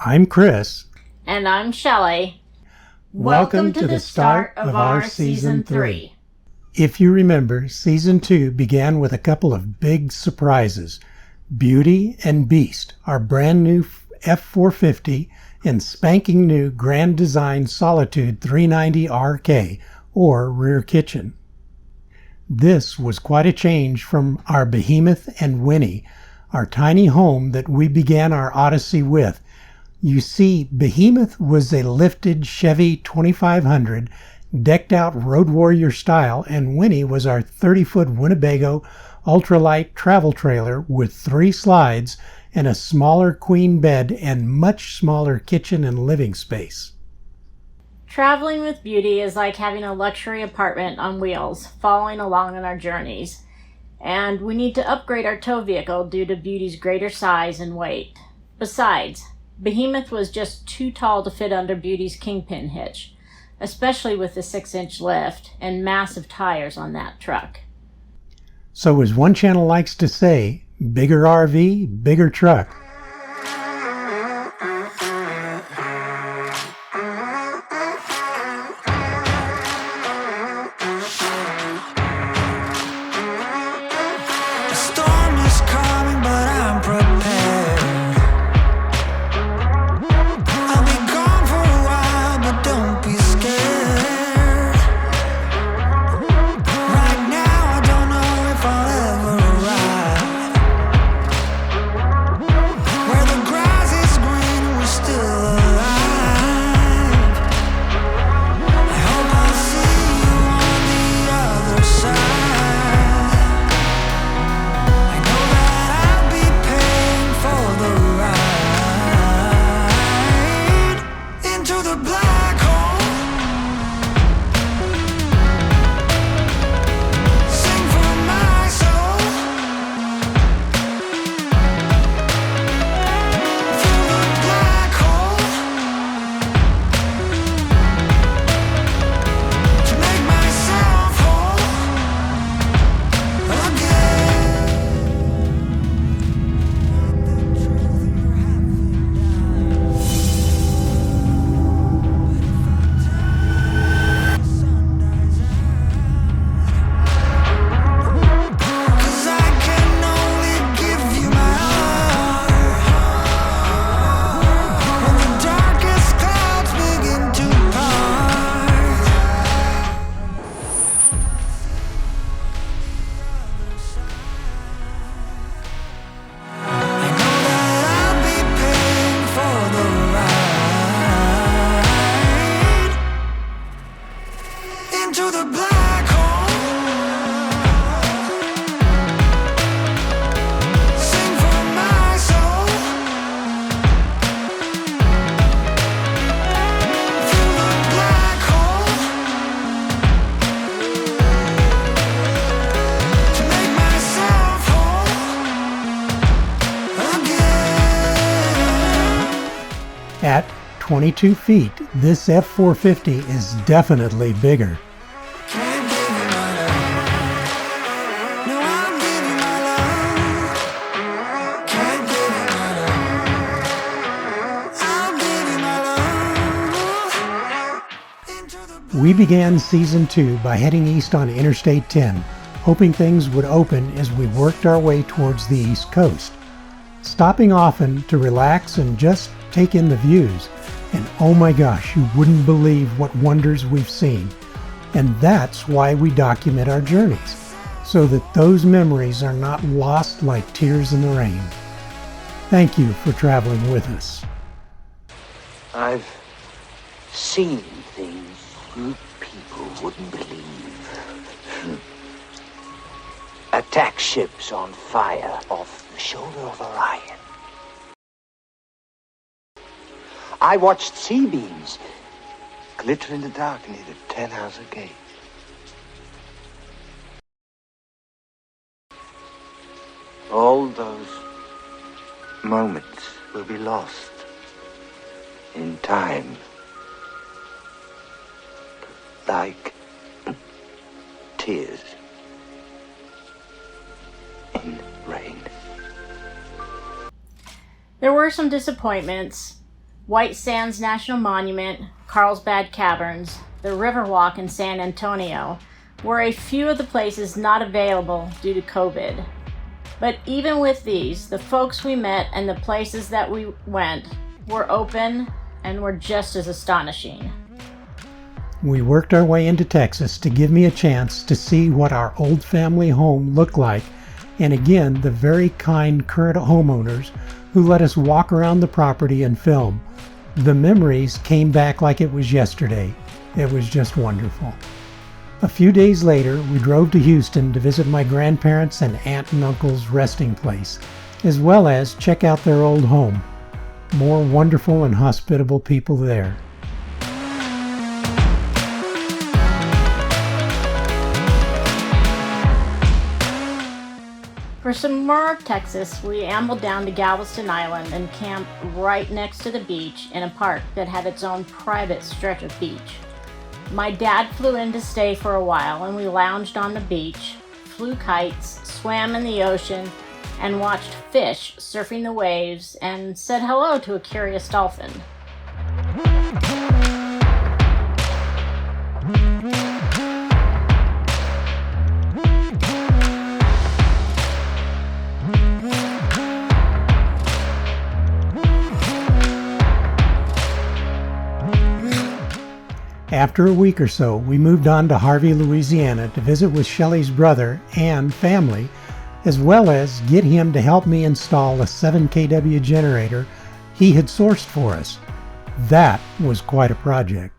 I'm Chris. And I'm Shelly. Welcome to the start of our Season 3. If you remember, Season 2 began with a couple of big surprises. Beauty and Beast, our brand new F450 and spanking new Grand Design Solitude 390 RK, or rear kitchen. This was quite a change from our Behemoth and Winnie, our tiny home that we began our odyssey with. You see, Behemoth was a lifted Chevy 2500, decked out Road Warrior style, and Winnie was our 30-foot Winnebago ultralight travel trailer with 3 slides and a smaller queen bed and much smaller kitchen and living space. Traveling with Beauty is like having a luxury apartment on wheels, following along on our journeys. And we need to upgrade our tow vehicle due to Beauty's greater size and weight. Besides, Behemoth was just too tall to fit under Beauty's kingpin hitch, especially with the 6-inch lift and massive tires on that truck. So as one channel likes to say, bigger RV, bigger truck. At 22 feet, this F450 is definitely bigger. We began Season 2 by heading east on Interstate 10, hoping things would open as we worked our way towards the East Coast, stopping often to relax and just take in the views. And oh my gosh, you wouldn't believe what wonders we've seen. And that's why we document our journeys, so that those memories are not lost like tears in the rain. Thank you for traveling with us. I've seen things you people wouldn't believe. Attack ships on fire off the shoulder of Orion. I watched sea beams glitter in the dark near the 10-house gate. All those moments will be lost in time, like tears There were some disappointments. White Sands National Monument, Carlsbad Caverns, the Riverwalk in San Antonio were a few of the places not available due to COVID. But even with these, the folks we met and the places that we went were open and were just as astonishing. We worked our way into Texas to give me a chance to see what our old family home looked like, and again, the very kind current homeowners who let us walk around the property and film. The memories came back like it was yesterday. It was just wonderful. A few days later, we drove to Houston to visit my grandparents' and aunt and uncle's resting place, as well as check out their old home. More wonderful and hospitable people there. For some more of Texas, we ambled down to Galveston Island and camped right next to the beach in a park that had its own private stretch of beach. My dad flew in to stay for a while, and we lounged on the beach, flew kites, swam in the ocean, and watched fish surfing the waves and said hello to a curious dolphin. After a week or so, we moved on to Harvey, Louisiana to visit with Shelly's brother and family, as well as get him to help me install a 7 kW generator he had sourced for us. That was quite a project.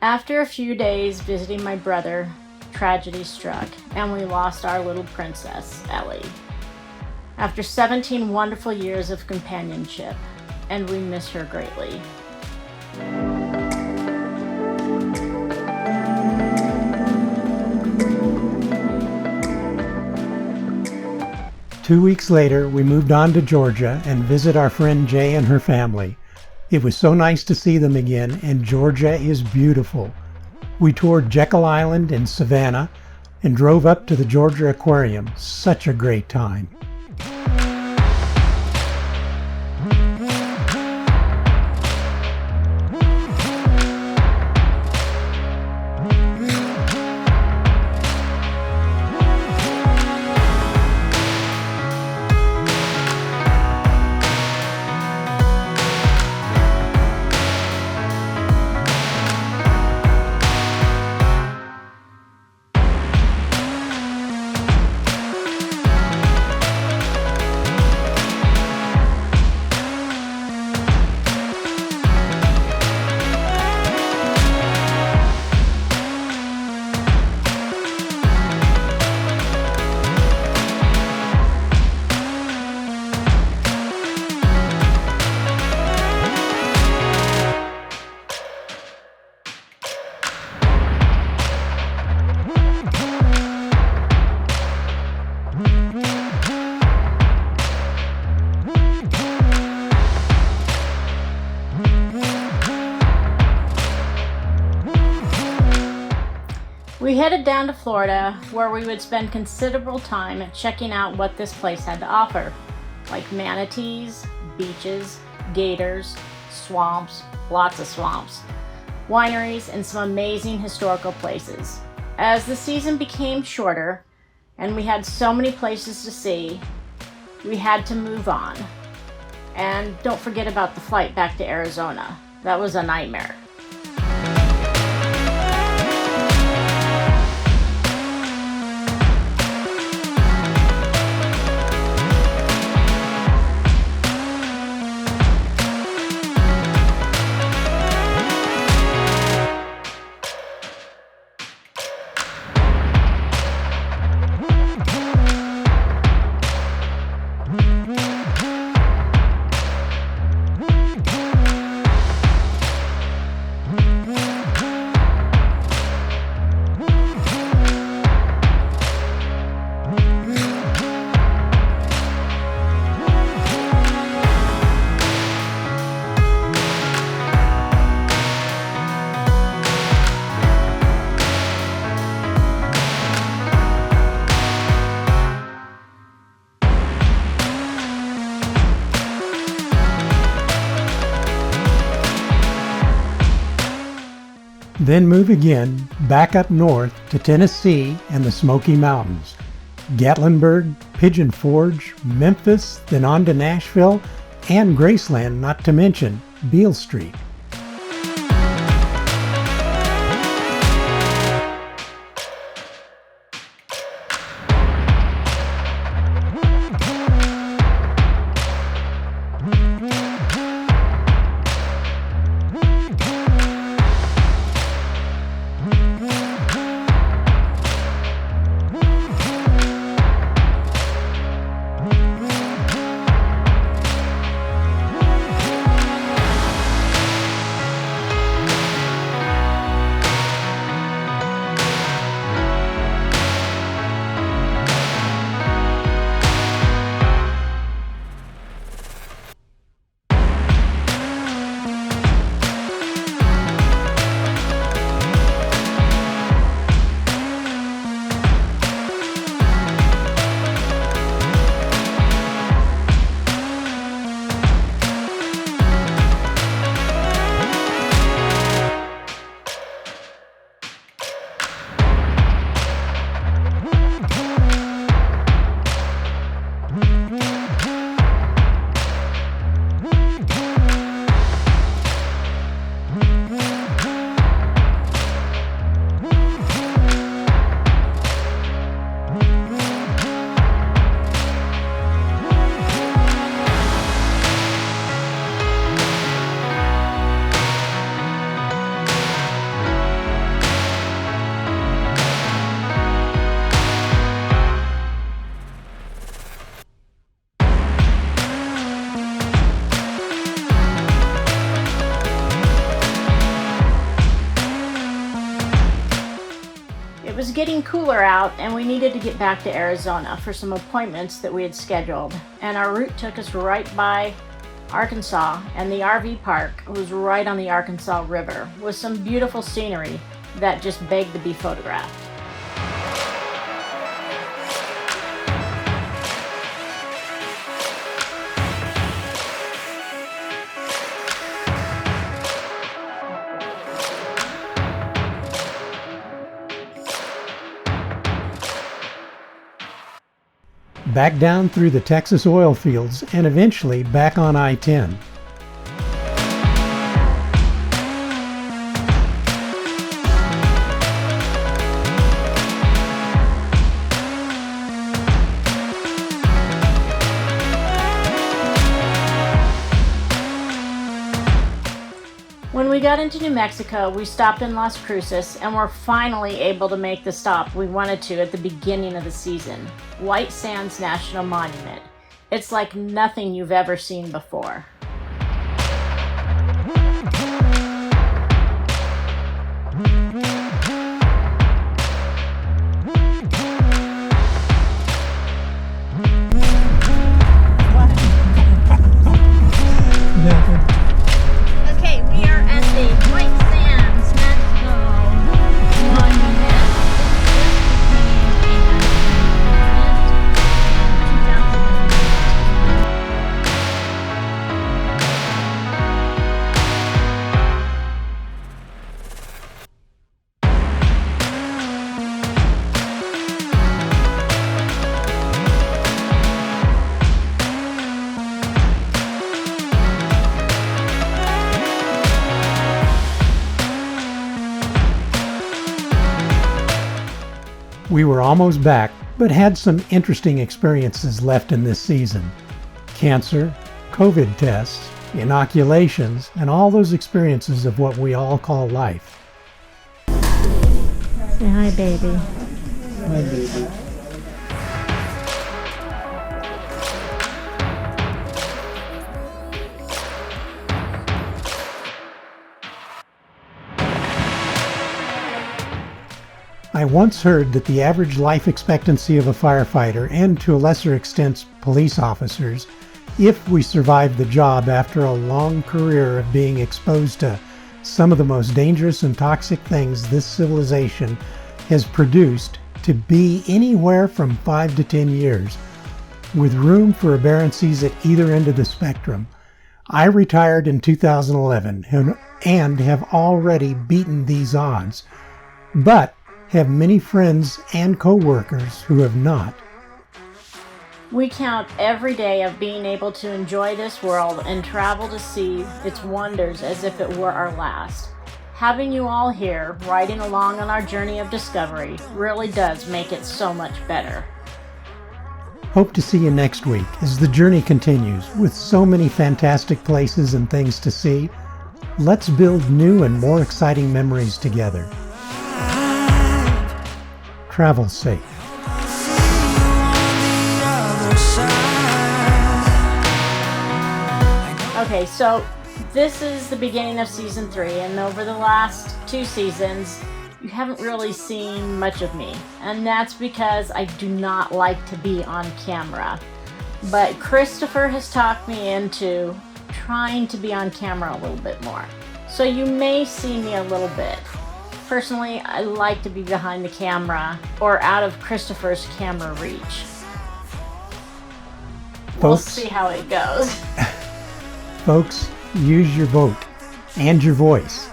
After a few days visiting my brother, tragedy struck, and we lost our little princess, Ellie. After 17 wonderful years of companionship, and we miss her greatly. Two weeks later, we moved on to Georgia and visit our friend Jay and her family. It was so nice to see them again, and Georgia is beautiful. We toured Jekyll Island in Savannah and drove up to the Georgia Aquarium. Such a great time. We headed down to Florida, where we would spend considerable time checking out what this place had to offer, like manatees, beaches, gators, swamps, lots of swamps, wineries, and some amazing historical places. As the season became shorter, and we had so many places to see, we had to move on. And don't forget about the flight back to Arizona. That was a nightmare. Then move again back up north to Tennessee and the Smoky Mountains, Gatlinburg, Pigeon Forge, Memphis, then on to Nashville, and Graceland, not to mention Beale Street. It was getting cooler out and we needed to get back to Arizona for some appointments that we had scheduled, and our route took us right by Arkansas, and the RV park was right on the Arkansas River with some beautiful scenery that just begged to be photographed. Back down through the Texas oil fields and eventually back on I-10. When we got into New Mexico, we stopped in Las Cruces and were finally able to make the stop we wanted to at the beginning of the season, White Sands National Monument. It's like nothing you've ever seen before. Okay, we are at the White Sands National Monument. This became a monument in 2008. We were almost back, but had some interesting experiences left in this season. Cancer, COVID tests, inoculations, and all those experiences of what we all call life. Say hi, baby. Hi, baby. I once heard that the average life expectancy of a firefighter, and to a lesser extent police officers, if we survive the job after a long career of being exposed to some of the most dangerous and toxic things this civilization has produced, to be anywhere from 5 to 10 years, with room for aberrancies at either end of the spectrum. I retired in 2011 and have already beaten these odds, but have many friends and co-workers who have not. We count every day of being able to enjoy this world and travel to see its wonders as if it were our last. Having you all here, riding along on our journey of discovery, really does make it so much better. Hope to see you next week as the journey continues with so many fantastic places and things to see. Let's build new and more exciting memories together. Travel safe. Okay, so this is the beginning of season 3, and over the last 2 seasons, you haven't really seen much of me. And that's because I do not like to be on camera. But Christopher has talked me into trying to be on camera a little bit more. So you may see me a little bit. Personally, I like to be behind the camera or out of Christopher's camera reach. We'll see how it goes. Folks, use your vote and your voice.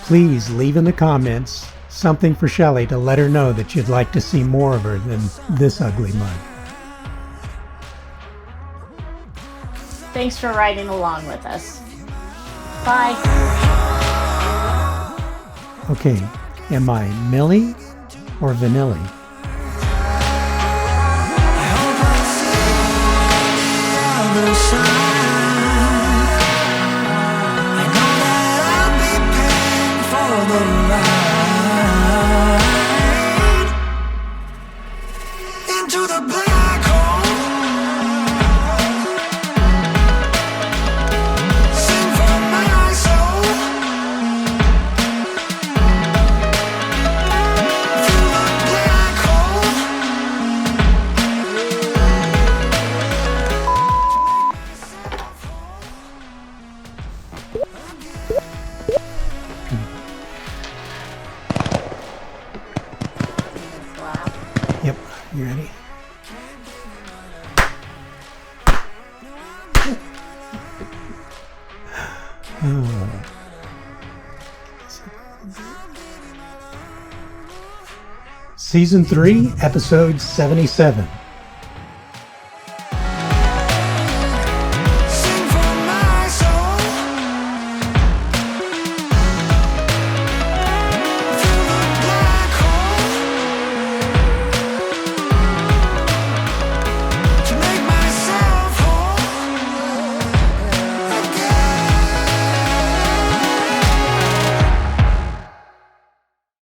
Please leave in the comments something for Shelly to let her know that you'd like to see more of her than this ugly mug. Thanks for riding along with us. Bye. Okay, am I Milli or Vanilli? Into the black hole. Sing for my soul. Through the black hole. Yep, you ready? Season 3, Episode 77.